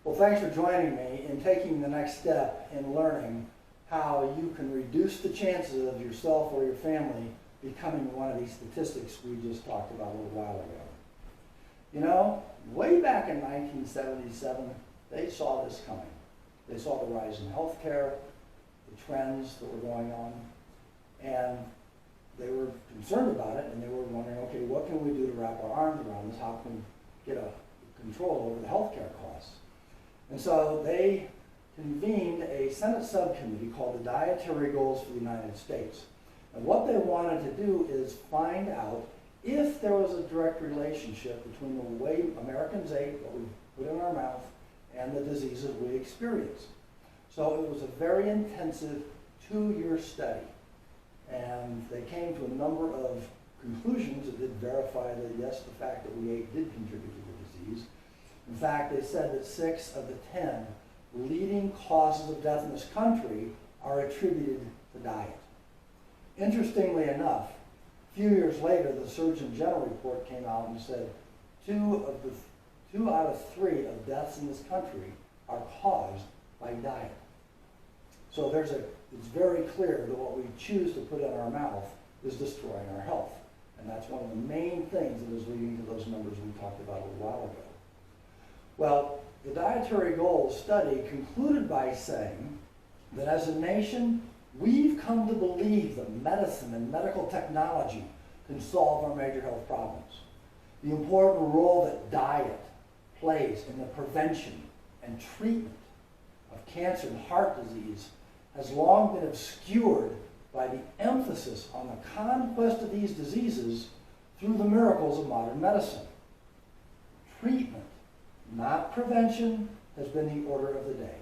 Well, thanks for joining me in taking the next step in learning how you can reduce the chances of yourself or your family becoming one of these statistics we just talked about a little while ago. You know, way back in 1977, they saw this coming. They saw the rise in healthcare, the trends that were going on, and they were concerned about it, and they were wondering, okay, what can we do to wrap our arms around this? How can we get a control over the healthcare costs? And so they convened a Senate subcommittee called the Dietary Goals for the United States. And what they wanted to do is find out if there was a direct relationship between the way Americans ate, what we put in our mouth, and the diseases we experience. So it was a very intensive 2-year study. And they came to a number of conclusions that did verify that, yes, the fact that we ate did contribute to the disease. In fact, they said that 6 of the 10 leading causes of death in this country are attributed to diet. Interestingly enough, a few years later, the Surgeon General report came out and said 2 out of 3 of deaths in this country are caused by diet. So it's very clear that what we choose to put in our mouth is destroying our health. And that's one of the main things that is leading to those numbers we talked about a little while ago. Well, the Dietary Goals study concluded by saying that as a nation, we've come to believe that medicine and medical technology can solve our major health problems. The important role that diet plays in the prevention and treatment of cancer and heart disease has long been obscured by the emphasis on the conquest of these diseases through the miracles of modern medicine. Treatment, not prevention, has been the order of the day.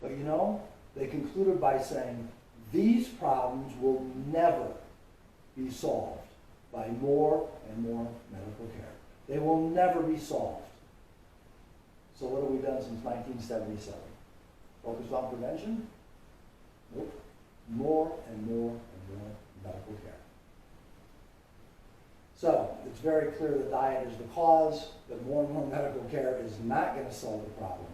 But you know, they concluded by saying these problems will never be solved by more and more medical care. They will never be solved. So what have we done since 1977? Focused on prevention? Nope. More and more and more medical care. So it's very clear that diet is the cause, that more and more medical care is not going to solve the problem.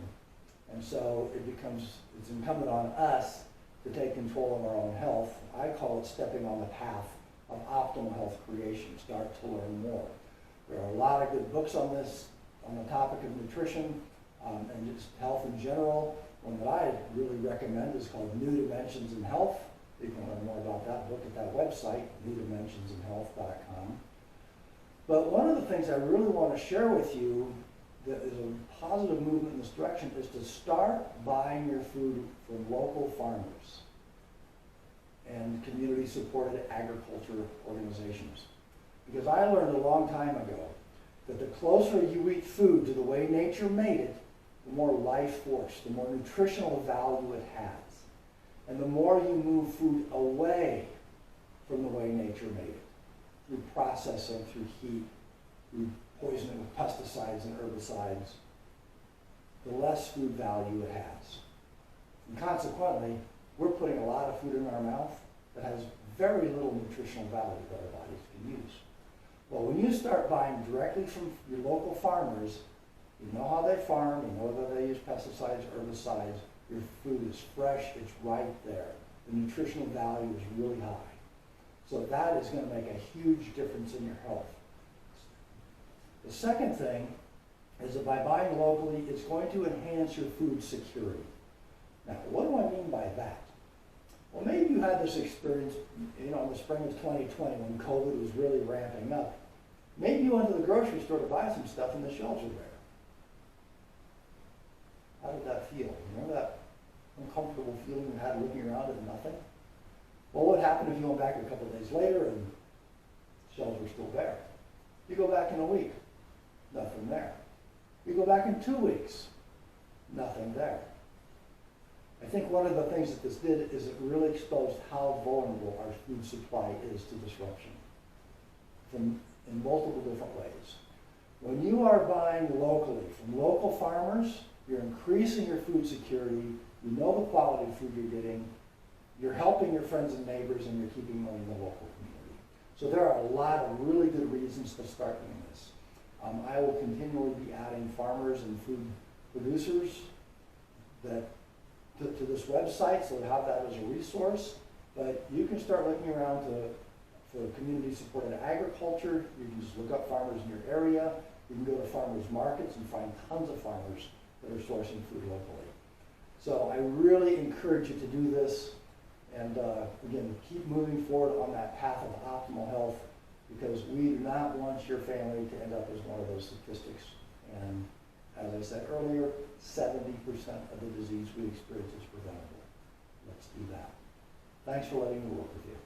And so it's incumbent on us to take control of our own health. I call it stepping on the path of optimal health creation. Start to learn more. There are a lot of good books on this, on the topic of nutrition and just health in general. One that I really recommend is called New Dimensions in Health. You can learn more about that book at that website, newdimensionsinhealth.com. But one of the things I really want to share with you that is a positive movement in this direction is to start buying your food from local farmers and community-supported agriculture organizations. Because I learned a long time ago that the closer you eat food to the way nature made it, the more life force, the more nutritional value it has. And the more you move food away from the way nature made it, through processing, through heat, through poisoning with pesticides and herbicides, the less food value it has. And consequently, we're putting a lot of food in our mouth that has very little nutritional value that our bodies can use. Well, when you start buying directly from your local farmers, you know how they farm, you know that they use pesticides, herbicides, your food is fresh, it's right there. The nutritional value is really high. So that is going to make a huge difference in your health. The second thing is that by buying locally, it's going to enhance your food security. Now, what do I mean by that? Well, maybe you had this experience, in the spring of 2020 when COVID was really ramping up. Maybe you went to the grocery store to buy some stuff and the shelves were bare. How did that feel? Remember that uncomfortable feeling you had looking around at nothing? Well, what happened if you went back a couple of days later and shelves were still bare? You go back in a week, nothing there. You go back in 2 weeks, nothing there. I think one of the things that this did is it really exposed how vulnerable our food supply is to disruption in multiple different ways. When you are buying locally from local farmers, you're increasing your food security, you know the quality of food you're getting, you're helping your friends and neighbors, and you're keeping money in the local community. So there are a lot of really good reasons to start doing this. I will continually be adding farmers and food producers that, to this website, so have that as a resource. But you can start looking around for community-supported agriculture. You can just look up farmers in your area. You can go to farmers markets and find tons of farmers that are sourcing food locally. So I really encourage you to do this, and again, keep moving forward on that path of optimal health, because we do not want your family to end up as one of those statistics. And as I said earlier, 70% of the disease we experience is preventable. Let's do that. Thanks for letting me work with you.